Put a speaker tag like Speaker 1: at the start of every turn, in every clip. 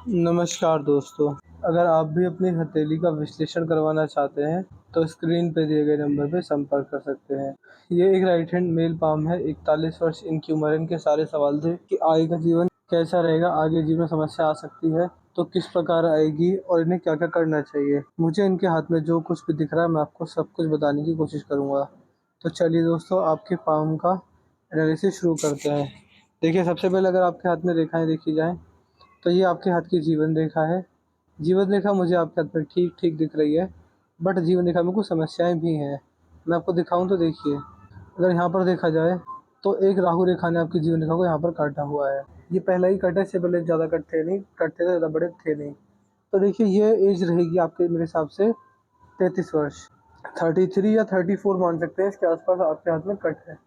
Speaker 1: नमस्कार दोस्तों, अगर आप भी अपनी हथेली का विश्लेषण करवाना चाहते हैं, तो स्क्रीन पे दिए गए नंबर पे संपर्क कर सकते हैं। ये एक राइट हैंड मेल पाम है, 41 वर्ष इनकी उम्र है। इनके सारे सवाल थे कि आगे का जीवन कैसा रहेगा, आगे जीवन में समस्या आ सकती है तो किस प्रकार आएगी और इन्हें क्या-क्या करना चाहिए। मुझे इनके हाथ में जो कुछ भी दिख रहा है, मैं आपको सब कुछ बताने की कोशिश करूँगा। तो चलिए दोस्तों, आपके पाम का एनालिसिस शुरू करते हैं। देखिए, सबसे पहले अगर आपके हाथ में रेखाएँ देखी जाएँ, तो ये आपके हाथ की जीवन रेखा है। जीवन रेखा मुझे आपके हाथ में ठीक-ठीक दिख रही है, बट जीवन रेखा में कुछ समस्याएँ भी हैं। मैं आपको दिखाऊँ तो देखिए, अगर यहाँ पर देखा जाए तो एक राहु रेखा ने आपकी जीवन रेखा को यहाँ पर काटा हुआ है। ये पहला ही कट है, इससे पहले ज़्यादा कट थे नहीं, कट थे तो ज़्यादा बड़े थे नहीं। तो देखिए, ये एज रहेगी आपके मेरे हिसाब से 33 वर्ष। 33 या 34 मान सकते हैं, इसके आस-पास आपके हाथ में कट है।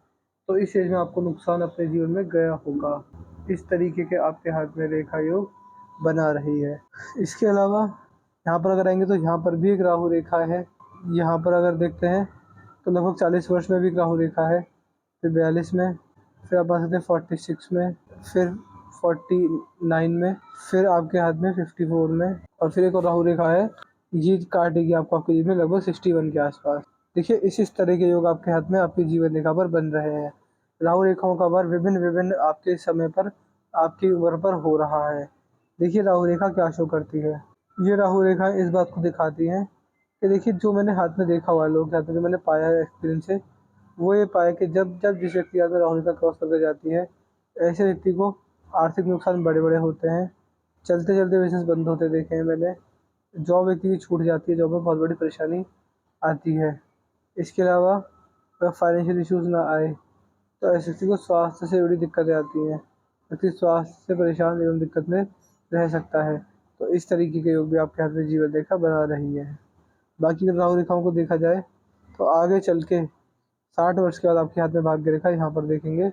Speaker 1: तो इस एज में आपको नुकसान अपने जीवन में गया होगा। इस तरीके के आपके हाथ में रेखा योग बना रही है। इसके अलावा यहाँ पर अगर आएँगे तो यहाँ पर भी एक राहु रेखा है। यहाँ पर अगर देखते हैं तो लगभग 40 वर्ष में भी एक राहु रेखा है, फिर 42 में, फिर आप आ सकते हैं 46 में, फिर 49 में, फिर आपके हाथ में 54 में और फिर एक और राहु रेखा है। ये काटेगी आपको आपके जीवन में लगभग 61 के आस-पास। देखिए, इस तरह के योग आपके हाथ में आपकी जीवन रेखा पर बन रहे हैं। राहु रेखाओं का वार विभिन्न-विभिन्न आपके समय पर, आपकी उम्र पर हो रहा है। देखिए, राहु रेखा क्या शो करती है। ये राहु रेखा इस बात को दिखाती हैं कि देखिए, जो मैंने हाथ में देखा हुआ है लोगों के हाथ में, जो मैंने पाया है एक्सपीरियंस से, वो ये पाया कि जब जब जिस व्यक्ति के हाथ में राहु रेखा क्रॉस करके जाती है, ऐसे व्यक्ति को आर्थिक नुकसान बड़े-बड़े होते हैं। चलते-चलते बिज़नेस बंद होते देखे हैं मैंने। जॉब व्यक्ति की छूट जाती है, जॉब में बहुत बड़ी परेशानी आती है। इसके अलावा अगर फाइनेंशियल इश्यूज़ ना आए, तो ऐसे व्यक्ति को स्वास्थ्य से जुड़ी दिक्कतें आती हैं। व्यक्ति स्वास्थ्य से परेशान एवं दिक्कत में रह सकता है। तो इस तरीके के योग भी आपके हाथ में जीवन रेखा बना रही है। बाकी अगर राहु रेखाओं को देखा जाए, तो आगे चल के 60 वर्ष के बाद आपके हाथ में भाग्य रेखा यहाँ पर देखेंगे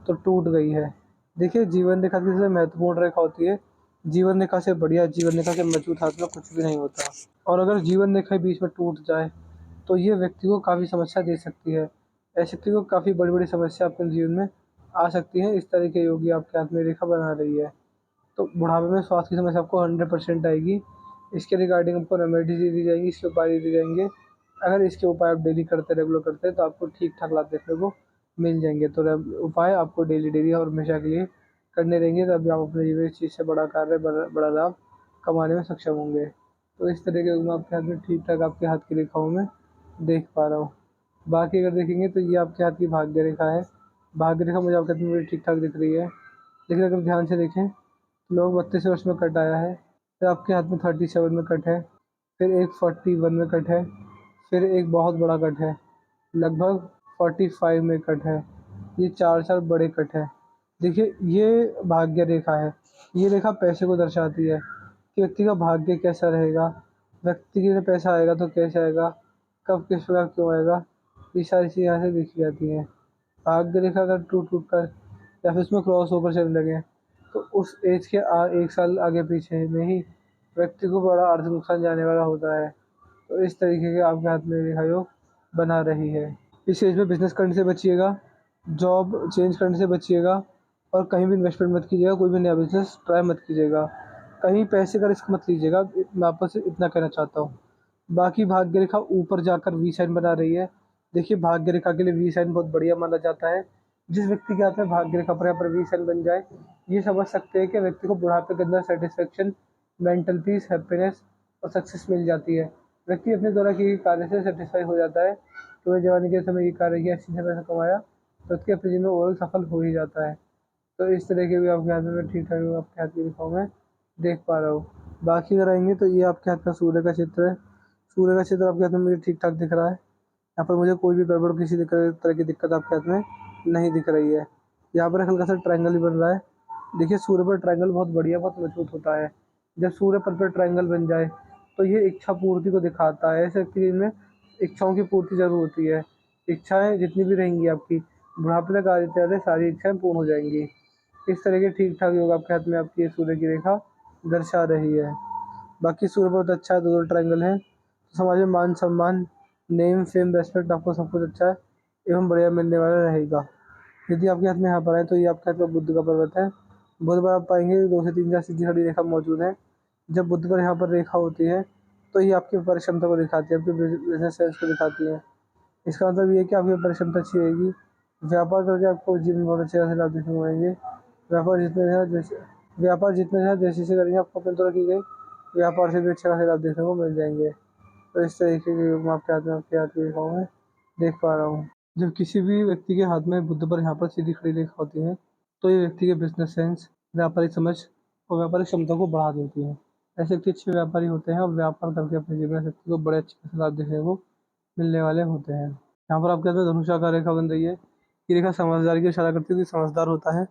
Speaker 1: तो टूट गई है। देखिए, जीवन रेखा की सबसे महत्वपूर्ण रेखा होती है। जीवन रेखा से बढ़िया, जीवन रेखा के मजबूत हाथ में कुछ भी नहीं होता। और अगर जीवन रेखा बीच में टूट जाए, तो ये व्यक्ति को काफ़ी समस्या दे सकती है। ऐसे व्यक्ति को काफ़ी बड़ी-बड़ी समस्या अपने जीवन में आ सकती है। इस तरह के योग आपके हाथ में रेखा बना रही है। तो बुढ़ापे में स्वास्थ्य की समस्या आपको 100% आएगी। इसके रिगार्डिंग आपको रेमेडीज़ दी जाएँगी, इसके उपाय दिए जाएँगे। अगर इसके उपाय आप डेली करते, रेगुलर करते हैं, तो आपको ठीक-ठाक लाभ देखने को मिल जाएँगे। तो उपाय आपको डेली और हमेशा के लिए करने रहेंगे, तभी आप अपने जीवन में इस चीज़ से बड़ा कार्य, बड़ा लाभ कमाने में सक्षम होंगे। तो इस तरह के योग मैं आपके हाथ में ठीक-ठाक आपके हाथ की रेखाओं में देख पा रहा हूँ। बाकी अगर देखेंगे तो ये आपके हाथ की भाग्य रेखा है। भाग्य रेखा मुझे आपके हाथ में ठीक-ठाक दिख रही है। लेकिन अगर ध्यान से देखें, लोग 32 वर्ष में कट आया है, फिर आपके हाथ में 37 में कट है, फिर एक 41 में कट है, फिर एक बहुत बड़ा कट है, लगभग 45 में कट है। ये 4-4 बड़े कट हैं। देखिए, ये भाग्य रेखा है। ये रेखा पैसे को दर्शाती है कि व्यक्ति का भाग्य कैसा रहेगा, व्यक्ति के लिए पैसा आएगा तो कैसे आएगा, कब, किस प्रकार, क्यों आएगा, ये सारी चीज़ें यहाँ से देखी जाती हैं। भाग्य रेखा अगर टूट-टूट कर या फिर उसमें क्रॉस होकर चलने लगे, तो उस एज के 1 साल आगे पीछे में ही व्यक्ति को बड़ा आर्थिक नुकसान जाने वाला होता है। तो इस तरीके के आपके हाथ में रेखा योग बना रही है। इस एज में बिज़नेस करने से बचिएगा, जॉब चेंज करने से बचिएगा और कहीं भी इन्वेस्टमेंट मत कीजिएगा, कोई भी नया बिज़नेस ट्राई मत कीजिएगा। कहीं पैसे का रिस्क मत लीजिएगा, मैं आपको सिर्फ़ इतना कहना चाहता हूँ। बाकी भाग्य रेखा ऊपर जाकर वी साइन बना रही है। देखिए, भाग्य रेखा के लिए वी साइन बहुत बढ़िया माना जाता है। जिस व्यक्ति के हाथ में भाग्य रेखा पर यहाँ पर वी साइन बन जाए, ये समझ सकते हैं कि व्यक्ति को बुढ़ापे के अंदर सैटिस्फैक्शन, मेंटल पीस, हैप्पीनेस और सक्सेस मिल जाती है। व्यक्ति अपने द्वारा किए गए कार्य से सैटिस्फाई हो जाता है कि वह जवानी के समय ये कार्य किया, अच्छे से पैसा कमाया, तो उसके अपने जीवन में ओवरऑल सफल हो ही जाता है। तो इस तरह के भी आपके हाथ में ठीक-ठाक आपके हाथ की रेखाओं में देख पा रहा हूँ। बाकी अगर आएँगे तो ये आपके हाथ का सूर्य का चित्र है। सूर्य का चित्र आपके हाथ में मुझे ठीक-ठाक दिख रहा है। यहाँ पर मुझे कोई भी गड़बड़, किसी तरह की दिक्कत आपके हाथ में नहीं दिख रही है। यहाँ पर एक हल्का-सा ट्रायंगल भी बन रहा है। देखिए, सूर्य पर ट्रायंगल बहुत बढ़िया, बहुत मजबूत होता है। जब सूर्य पर ट्रायंगल बन जाए, तो ये इच्छा पूर्ति को दिखाता है। ऐसे व्यक्ति में इच्छाओं की पूर्ति ज़रूर होती है। इच्छाएँ जितनी भी रहेंगी आपकी, बुढ़ापे तक आते-आते सारी इच्छाएँ पूर्ण हो जाएँगी। इस तरह के ठीक-ठाक योग आपके हाथ में आपकी ये सूर्य की रेखा दर्शा रही है। बाकी सूर्य बहुत अच्छा है, 2-2 ट्रायंगल हैं। तो समाज में मान-सम्मान, नेम, फेम, रिस्पेक्ट, आपको सब कुछ अच्छा है एवं बढ़िया मिलने वाला रहेगा। यदि आपके हाथ में यहाँ पर आए, तो ये आपके हाथ में बुध का पर्वत है। बुध पर आप पाएँगे 2 से 3 4 सीधी खड़ी रेखा मौजूद है। जब बुध पर यहाँ पर रेखा होती है तो ये आपकी व्यापारिक क्षमता को दिखाती है, आपके बिजनेस सेंस को दिखाती है। इसका मतलब ये है कि आपकी व्यापारिक क्षमता अच्छी रहेगी। व्यापार करके आपको जीवन में बहुत अच्छे खासे लाभ देखने को मिलेंगे। व्यापार जितने ज़्यादा जैसे व्यापार जितने ज़्यादा जैसे करेंगे आपको अपने द्वारा की गई व्यापार से भी अच्छे खासे लाभ देखने को मिल जाएंगे। तो इस तरीके के योग मैं आपके हाथ की रेखाओं में देख पा रहा हूँ। जब किसी भी व्यक्ति के हाथ में बुध पर यहाँ पर सीधी खड़ी रेखा होती है तो ये व्यक्ति के बिजनेस सेंस, व्यापारिक समझ और व्यापारिक क्षमता को बढ़ा देती है। ऐसे व्यक्ति अच्छे व्यापारी होते हैं और व्यापार करके अपने जीवन शक्ति को बड़े अच्छे खासे लाभ देखने को मिलने वाले होते हैं। यहाँ पर आपके हाथ में धनुषाकार रेखा बन रही है। ये रेखा समझदारी की इशारा करती है कि समझदार होता है,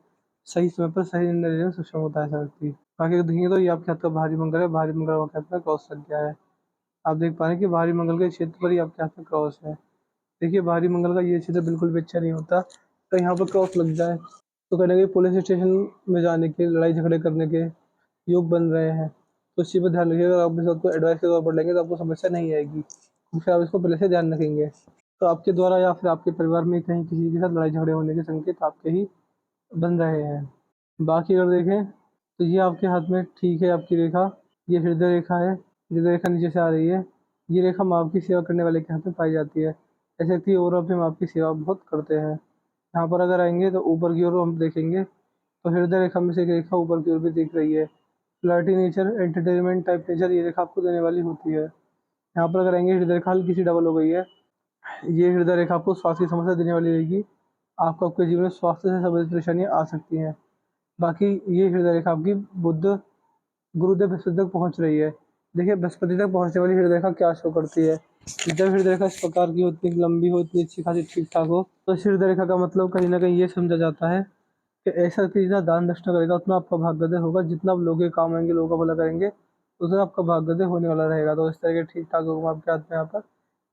Speaker 1: सही समय पर सही निर्णय लेने में सक्षम होता है ऐसा व्यक्ति। बाकी अगर देखेंगे तो ये आपके हाथ का भारी मंगल है, भारी मंगल आपके हाथ में क्रॉस लग गया है। आप देख पा रहे हैं कि भारी मंगल के क्षेत्र पर ही आपके हाथ में क्रॉस है। देखिए भारी मंगल का ये क्षेत्र बिल्कुल भी अच्छा नहीं होता, तो यहाँ पर क्रॉस लग जाए तो कहीं ना कहीं पुलिस स्टेशन में जाने के, लड़ाई झगड़े करने के योग बन रहे हैं। तो इस चीज़ पर ध्यान रखिएगा। अगर आप इस बात को एडवाइस के तौर पर लेंगे तो आपको समस्या नहीं आएगी, क्योंकि आप इसको पहले से ध्यान रखेंगे। तो आपके द्वारा या फिर आपके परिवार में कहीं किसी के साथ लड़ाई झगड़े होने के संकेत आपके ही बन रहे हैं। बाकी अगर देखें तो ये आपके हाथ में ठीक है आपकी रेखा, ये हृदय रेखा है। हृदय रेखा नीचे से आ रही है। ये रेखा माँ की सेवा करने वाले के हाथ में पाई जाती है। ऐसे व्यक्ति और अपने माँ की सेवा बहुत करते हैं। यहाँ पर अगर आएंगे तो ऊपर की ओर हम देखेंगे तो हृदय रेखा में से एक रेखा ऊपर की ओर भी दिख रही है। Flirty nature, entertainment type nature ये रेखा आपको देने वाली होती है। यहाँ पर अगर आएंगे हृदय रेखा हल्की सी डबल हो गई है। ये हृदय रेखा आपको स्वास्थ्य की समस्या देने वाली रहेगी। आपको आपके जीवन में स्वास्थ्य से संबंधित परेशानियां आ सकती हैं। बाकी ये हृदय रेखा आपकी बुध गुरुदेव बृहस्पति तक पहुंच रही है। देखिए बृहस्पति तक पहुंचने वाली हृदय रेखा क्या शो करती है। जब हृदय रेखा इस प्रकार की होती है, लंबी हो, इतनी अच्छी खासी ठीक ठाक हो, तो इस हृदय रेखा का मतलब कहीं ना कहीं ये समझा जाता है कि ऐसा व्यक्ति जितना दान दक्षिणा करेगा उतना आपका भाग्योदय होगा। जितना आप लोगों के काम आएंगे, लोगों का भला करेंगे, उतना आपका भाग्योदय होने वाला रहेगा। तो इस तरह के ठीक ठाक लोग आपके हाथ में यहाँ पर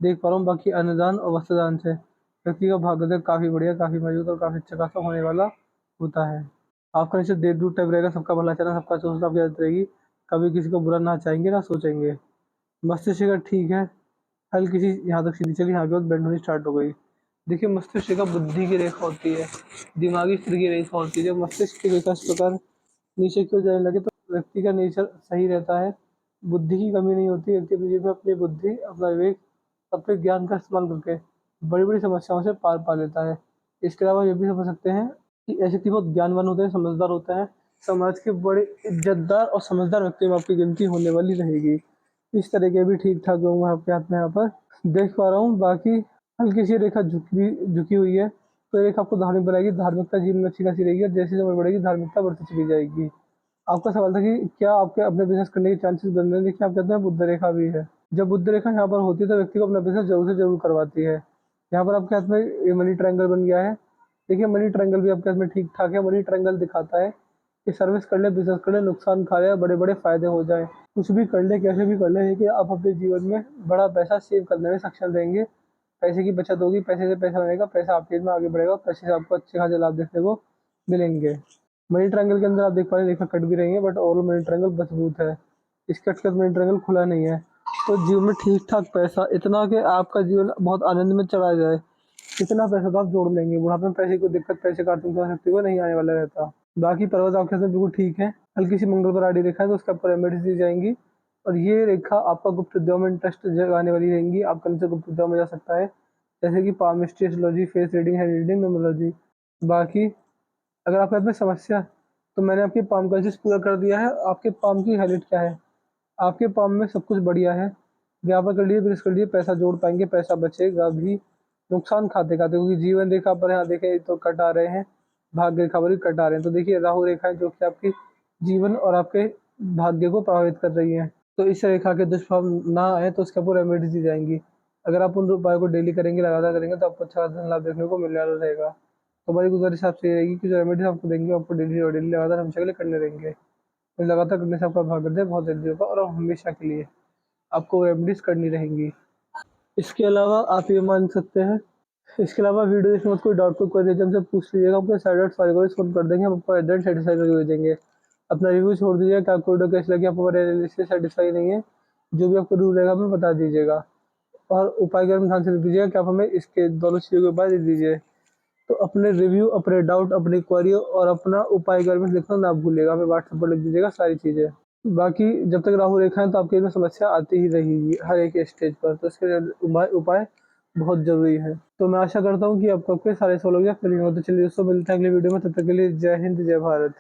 Speaker 1: देख पा रहा हूँ। बाकी अन्नदान और वस्त्रदान से व्यक्ति का भाग्योदय काफी बढ़िया, काफी मजबूत और काफी अच्छा खासा होने वाला होता है। आपका नीचे देवदूत टाइप रहेगा, सबका भला चाहना, सबका अच्छा सोचना आपकी आदत रहेगी। कभी किसी को बुरा ना चाहेंगे ना सोचेंगे। मस्तिष्क का ठीक है, हल्की सी यहाँ तक सीधी चली, यहाँ के बाद बेंड होनी स्टार्ट हो गई। देखिए मस्तिष्क का बुद्धि की रेखा होती है, दिमागी स्तर की रेखा होती है। जब मस्तिष्क की रेखा इस प्रकार नीचे की ओर जाने लगे तो व्यक्ति का नेचर सही रहता है, बुद्धि की कमी नहीं होती। व्यक्ति अपने जीवन में अपनी बुद्धि, अपना विवेक, अपने ज्ञान का इस्तेमाल करके बड़ी बड़ी समस्याओं से पार पा लेता है। इसके अलावा ये भी समझ सकते हैं कि ऐसे व्यक्ति बहुत ज्ञानवान होते हैं, समझदार होते हैं। समाज के बड़े इज्जतदार और समझदार व्यक्ति में आपकी गिनती होने वाली रहेगी। इस तरह के भी ठीक ठाक लोग मैं आपके हाथ में यहाँ पर देख पा रहा हूँ। बाकी हल्की सी रेखा झुकी हुई है, तो ये रेखा आपको धार्मिक बनाएगी। धार्मिकता जीवन में अच्छी खासी रहेगी और जैसे समय बढ़ेगी धार्मिकता बढ़ती चली जाएगी। आपका सवाल था कि क्या आपके अपने बिजनेस करने के चांसेस बन रहे हैं। देखिए आप कहते हैं बुध रेखा भी है। जब बुध रेखा यहाँ पर होती है तो व्यक्ति को अपना बिजनेस जरूर से जरूर करवाती है। यहाँ पर आपके हाथ में ये मनी ट्रायंगल बन गया है। देखिए मनी ट्रायंगल भी आपके हाथ में ठीक ठाक है। मनी ट्रायंगल दिखाता है कि सर्विस कर ले, बिजनेस कर ले, नुकसान खा ले, बड़े बड़े फायदे हो जाए, कुछ भी कर ले, कैसे भी कर ले, लेकिन आप अपने जीवन में बड़ा पैसा सेव करने में सक्षम रहेंगे। पैसे की बचत होगी, पैसे से पैसा बनेगा, पैसा आपके में आगे बढ़ेगा, पैसे से आपको अच्छे खासे लाभ देखने को मिलेंगे। मनी ट्रायंगल के अंदर आप देख पा रहे हैं रेखा कट भी रही है, बट ओवरऑल मनी ट्रायंगल मजबूत है। इस कट का मनी ट्रायंगल खुला नहीं है। तो जीवन में ठीक ठाक पैसा इतना कि आपका जीवन बहुत आनंद में चला जाए, इतना पैसा तो आप जोड़ लेंगे। बुढ़ापे में पैसे की कोई दिक्कत, पैसे का आतंक शक्ति को नहीं आने वाला रहता। बाकी पर्वत आपके साथ बिल्कुल ठीक है। हल्की सी मंगल पर आड़ी रेखा है तो उसके ऊपर रेमेडीज दी जाएंगी। और ये रेखा आपका गुप्त विद्याओं में इंटरेस्ट जगाने वाली रहेंगी। आपका नीचे गुप्त विद्याओं में जा सकता है, जैसे कि palmistry, astrology, face reading, hand reading, numerology. बाकी अगर आपके हाथ में समस्या, तो मैंने आपकी पाम का चीज पूरा कर दिया है। आपके पाम की हाइलाइट क्या है? आपके पाम में सब कुछ बढ़िया है। व्यापार कर लिए, बिजनेस कर लिए, पैसा जोड़ पाएंगे, पैसा बचेगा भी। नुकसान खाते खाते, क्योंकि जीवन रेखा पर यहाँ देखें तो कट आ रहे हैं, भाग्य रेखा पर भी कट आ रहे हैं। तो देखिए राहु रेखा है जो कि आपके जीवन और आपके भाग्य को प्रभावित कर रही है। तो इस रेखा के दुष्प्रभाव ना आए तो उसके ऊपर रेमेडीज दी जाएंगी। अगर आप उन उपायों को डेली करेंगे, लगातार करेंगे, तो आपको अच्छा धन लाभ देखने को मिलने वाला रहेगा। तो हमारी गुजारिश आपसे ये रहेगी कि जो रेमेडीज आपको देंगे, आपको डेली और डेली लगातार हमेशा के लिए करने रहेंगे। तो लगातार करने से आपका भाग्योदय बहुत जल्दी होगा और हमेशा के लिए आपको रेमेडीज करनी रहेंगी। इसके अलावा आप ये मान सकते हैं, इसके अलावा वीडियो देखने में कोई डाउट, कोई क्वेरी हमसे पूछ लीजिएगा। अपने साइड आउट फाइल को सोल्व कर देंगे, हम आपको एड्रेस सेटिस्फाई करके भेजेंगे। अपना रिव्यू छोड़ दीजिएगा कि आपको वीडियो कैसी लगी, आपको हमारे एनालिसिस से सेटिस्फाई नहीं है, जो भी आपको रूल रहेगा हमें बता दीजिएगा। और उपाय के ध्यान से दीजिएगा कि आप हमें इसके दोनों चीज़ों के उपाय दे दीजिए। तो अपने रिव्यू, अपने डाउट, अपनी क्वेरी और अपना उपाय घर में लिखना ना भूलिएगा, हमें व्हाट्सएप पर लिख दीजिएगा सारी चीज़ें। बाकी जब तक राहु रेखा है तो आपके में समस्या आती ही रहेगी हर एक स्टेज पर, तो इसके लिए उपाय उपाय बहुत ज़रूरी है। तो मैं आशा करता हूँ कि आपको आपके सारे सवालों का क्लियर हो। तो चलिए दोस्तों, मिलते हैं अगली वीडियो में, तब तक के लिए जय हिंद, जय भारत।